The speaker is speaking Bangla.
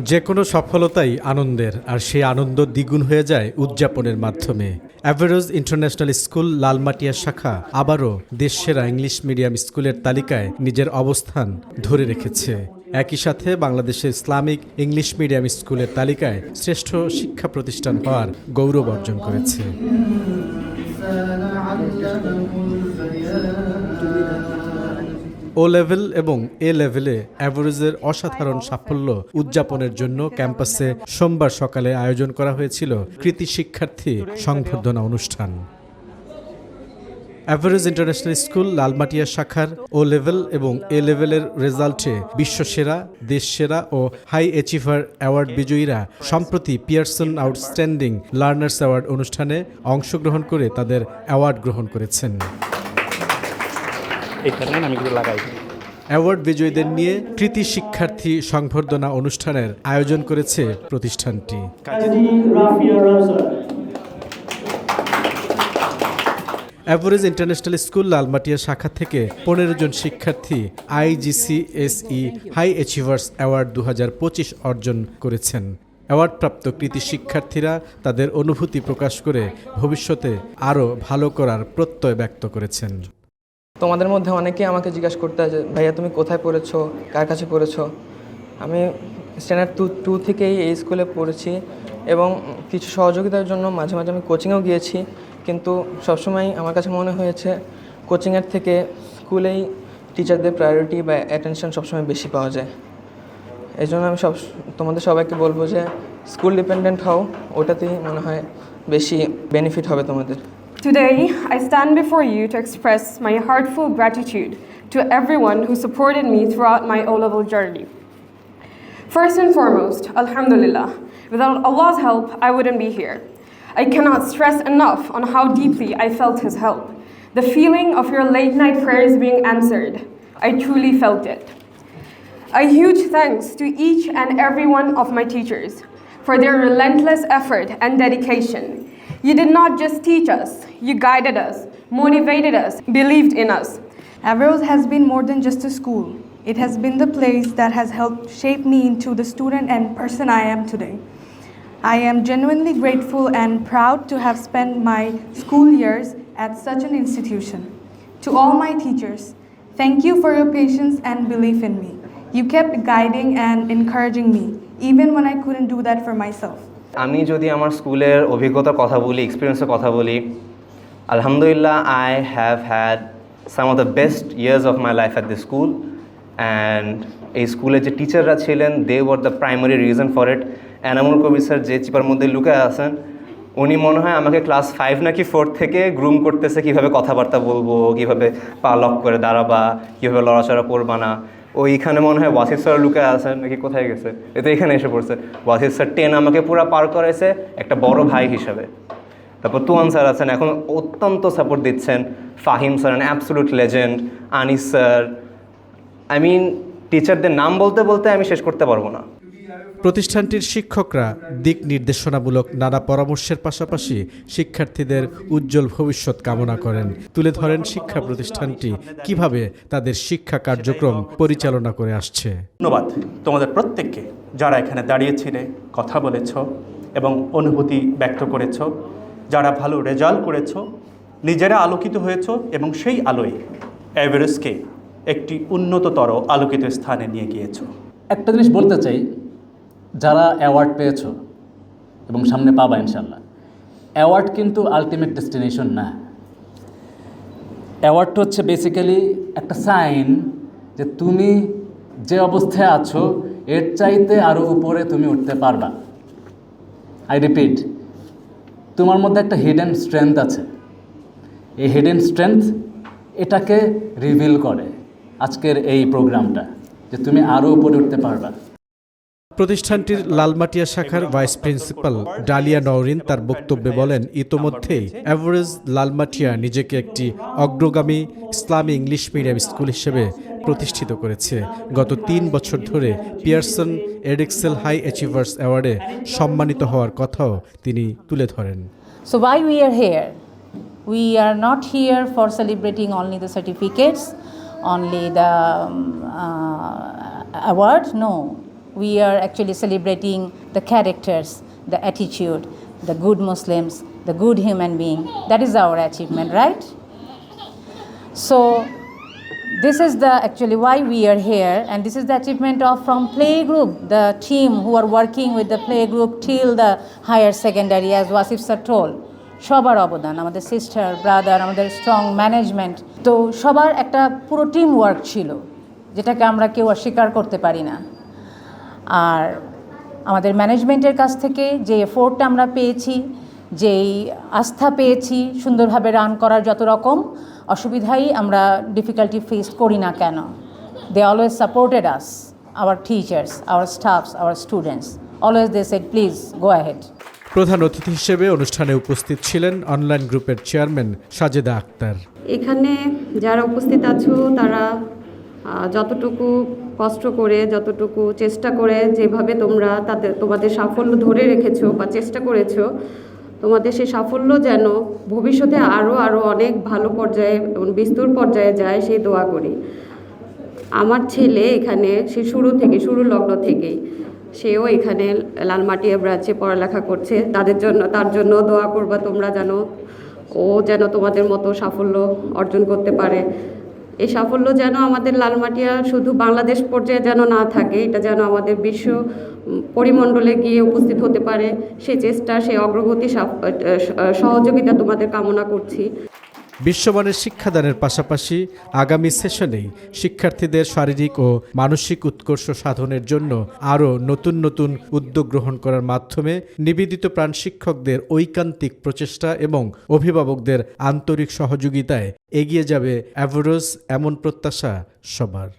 যে কোনো সফলতাই আনন্দের, আর সেই আনন্দ দ্বিগুণ হয়ে যায় উদযাপনের মাধ্যমে। অ্যাভারেজ ইন্টারন্যাশনাল স্কুল লালমাটিয়া শাখা আবারও দেশসেরা ইংলিশ মিডিয়াম স্কুলের তালিকায় নিজের অবস্থান ধরে রেখেছে। একই সাথে বাংলাদেশের ইসলামিক ইংলিশ মিডিয়াম স্কুলের তালিকায় শ্রেষ্ঠ শিক্ষা প্রতিষ্ঠান হওয়ার গৌরব অর্জন করেছে। ও লেভেল এবং এ লেভেলে অ্যাভারেজের অসাধারণ সাফল্য উদযাপনের জন্য ক্যাম্পাসে সোমবার সকালে আয়োজন করা হয়েছিল কৃতি শিক্ষার্থী সংবর্ধনা অনুষ্ঠান। অ্যাভারেজ ইন্টারন্যাশনাল স্কুল লালমাটিয়া শাখার ও লেভেল এবং এ লেভেলের রেজাল্টে বিশ্বসেরা, দেশসেরা ও হাই অ্যাচিভার অ্যাওয়ার্ড বিজয়ীরা সম্প্রতি পিয়ারসন আউটস্ট্যান্ডিং লার্নার্স অ্যাওয়ার্ড অনুষ্ঠানে অংশগ্রহণ করে তাদের অ্যাওয়ার্ড গ্রহণ করেছেন। অ্যাওয়ার্ড বিজয়ীদের নিয়ে কৃতি শিক্ষার্থী সংবর্ধনা অনুষ্ঠানের আয়োজন করেছে প্রতিষ্ঠানটি। অ্যাভারেজ ইন্টারন্যাশনাল স্কুল লালমাটিয়া শাখা থেকে 15 জন শিক্ষার্থী IGCSE হাই অ্যাচিভার্স অ্যাওয়ার্ড 2025 অর্জন করেছেন। অ্যাওয়ার্ডপ্রাপ্ত কৃতি শিক্ষার্থীরা তাদের অনুভূতি প্রকাশ করে ভবিষ্যতে আরও ভালো করার প্রত্যয় ব্যক্ত করেছেন। তোমাদের মধ্যে অনেকেই আমাকে জিজ্ঞাসা করতে যে ভাইয়া তুমি কোথায় পড়েছো, কার কাছে পড়েছো। আমি স্ট্যান্ডার্ড 2 থেকেই এই স্কুলে পড়েছি এবং কিছু সহযোগিতার জন্য মাঝে মাঝে আমি কোচিংয়েও গিয়েছি, কিন্তু সবসময় আমার কাছে মনে হয়েছে কোচিংয়ের থেকে স্কুলেই টিচারদের প্রায়োরিটি বা অ্যাটেনশন সবসময় বেশি পাওয়া যায়। এই জন্য আমি তোমাদের সবাইকে বলবো যে স্কুল ডিপেন্ডেন্ট হও, ওটাতেই মনে হয় বেশি বেনিফিট হবে তোমাদের। Today, I stand before you to express my heartfelt gratitude to everyone who supported me throughout my O-level journey. First and foremost, Alhamdulillah, without Allah's help, I wouldn't be here. I cannot stress enough on how deeply I felt His help. The feeling of your late-night prayers being answered, I truly felt it. A huge thanks to each and every one of my teachers for their relentless effort and dedication. You did not just teach us, you guided us, motivated us, believed in us. Averroes has been more than just a school. It has been the place that has helped shape me into the student and person I am today. I am genuinely grateful and proud to have spent my school years at such an institution. To all my teachers, thank you for your patience and belief in me. You kept guiding and encouraging me, even when I couldn't do that for myself. আমি যদি আমার স্কুলের অভিজ্ঞতার কথা বলি, এক্সপিরিয়েন্সের কথা বলি, আলহামদুলিল্লাহ I have had some of the best years of my life at the school, and এই স্কুলের যে টিচাররা ছিলেন they were the primary reason for it. Enamul Kabir sir যে চিপার মধ্যে লুকায় আছেন, উনি মনে হয় আমাকে ক্লাস 5 নাকি 4 থেকে গ্রুম করতেছে কীভাবে কথাবার্তা বলবো, কীভাবে পা লক করে দাঁড়াবা, কীভাবে লড়াচড়া করবা না। ওইখানে মনে হয় ওয়াসিফ স্যার লুকায় আছেন নাকি কোথায় গেছে, এতে এখানে এসে পড়ছে। ওয়াসিফ স্যার 10 আমাকে পুরো পার করাইছে একটা বড় ভাই হিসাবে। তারপর তুয়ান স্যার আছেন, এখন অত্যন্ত সাপোর্ট দিচ্ছেন। Fahim sir an absolute legend. Anis sir, I mean টিচারদের নাম বলতে বলতে আমি শেষ করতে পারবো না। প্রতিষ্ঠানটির শিক্ষকরা দিক নির্দেশনামূলক নানা পরামর্শের পাশাপাশি শিক্ষার্থীদের উজ্জ্বল ভবিষ্যৎ কামনা করেন। তুলে ধরেন শিক্ষা প্রতিষ্ঠানটি কিভাবে তাদের শিক্ষা কার্যক্রম পরিচালনা করে আসছে। ধন্যবাদ তোমাদের প্রত্যেককে যারা এখানে দাঁড়িয়েছিলে, কথা বলেছ এবং অনুভূতি ব্যক্ত করেছ, যারা ভালো রেজাল্ট করেছ, নিজেরা আলোকিত হয়েছ এবং সেই আলোয় অ্যাভারেজকে একটি উন্নততর আলোকিত স্থানে নিয়ে গিয়েছ। একটা জিনিস বলতে চাই, যারা অ্যাওয়ার্ড পেয়েছো এবং সামনে পাবা ইনশাল্লাহ, অ্যাওয়ার্ড কিন্তু আলটিমেট ডেস্টিনেশন না। অ্যাওয়ার্ডটা হচ্ছে বেসিক্যালি একটা সাইন যে তুমি যে অবস্থায় আছো এর চাইতে আরও উপরে তুমি উঠতে পারবা। আই রিপিট, তোমার মধ্যে একটা হিডেন স্ট্রেংথ আছে। এই হিডেন স্ট্রেংথ এটাকে রিভিল করে আজকের এই প্রোগ্রামটা, যে তুমি আরও উপরে উঠতে পারবা। প্রতিষ্ঠানটির লালমাটিয়া শাখার ভাইস প্রিন্সিপাল ডালিয়া নওরিন তার বক্তব্যে বলেন, ইতোমধ্যেই অ্যাভারেজ লালমাটিয়া নিজেকে একটি অগ্রগামী ইসলামী ইংলিশ মিডিয়াম স্কুল হিসেবে প্রতিষ্ঠিত করেছে। গত 3 বছর ধরে পিয়ারসন এডেক্সেল হাই অ্যাচিভার্স অ্যাওয়ার্ডে সম্মানিত হওয়ার কথাও তিনি তুলে ধরেন। So why we are here? We are not here for celebrating only the certificates, only the award. No, we are actually celebrating the characters, the attitude, the good Muslims, the good human being. That is our achievement, right? So this is the actually why we are here, and this is the achievement of from playgroup, the team who are working with the playgroup till the higher secondary, as Wasif sir told. সবার অবদান, আমাদের সিস্টার ব্রাদার, আমাদের স্ট্রং ম্যানেজমেন্ট, তো সবার একটা পুরো টিম ওয়ার্ক ছিল, যেটাকে আমরা কেউ অস্বীকার করতে পারি না। আর আমাদের ম্যানেজমেন্টের কাছ থেকে যে এফোর্টটা আমরা পেয়েছি, যেই আস্থা পেয়েছি, সুন্দরভাবে রান করার যত রকম অসুবিধাই আমরা ডিফিকাল্টি ফেস করি না কেন, they always supported us, our teachers, our staffs, our students, always they said please go ahead. প্রধান অতিথি হিসেবে অনুষ্ঠানে উপস্থিত ছিলেন অনলাইন গ্রুপের চেয়ারম্যান সাজেদা আক্তার। এখানে যারা উপস্থিত আছো তারা যতটুকু কষ্ট করে, যতটুকু চেষ্টা করে, যেভাবে তোমরা তোমাদের সাফল্য ধরে রেখেছো বা চেষ্টা করেছো, তোমাদের সেই সাফল্য যেন ভবিষ্যতে আরও অনেক ভালো পর্যায়ে এবং বিস্তর পর্যায়ে যায়, সেই দোয়া করি। আমার ছেলে এখানে সে শুরু লগ্ন থেকেই সেও এখানে লালমাটিয়া ব্রাঞ্চে পড়ালেখা করছে। তার জন্য দোয়া করবা তোমরা, যেন তোমাদের মতো সাফল্য অর্জন করতে পারে। এই সাফল্য যেন আমাদের লালমাটিয়া শুধু বাংলাদেশ পর্যায়ে যেন না থাকে, এটা যেন আমাদের বিশ্ব পরিমণ্ডলে গিয়ে উপস্থিত হতে পারে, সেই চেষ্টা, সেই অগ্রগতি, সহযোগিতা তোমাদের কামনা করছি। বিশ্বমানের শিক্ষাদানের পাশাপাশি আগামী সেশনেই শিক্ষার্থীদের শারীরিক ও মানসিক উৎকর্ষ সাধনের জন্য আরও নতুন নতুন উদ্যোগ গ্রহণ করার মাধ্যমে নিবেদিত প্রাণ শিক্ষকদের ঐকান্তিক প্রচেষ্টা এবং অভিভাবকদের আন্তরিক সহযোগিতায় এগিয়ে যাবে অ্যাভারোজ, এমন প্রত্যাশা সবার।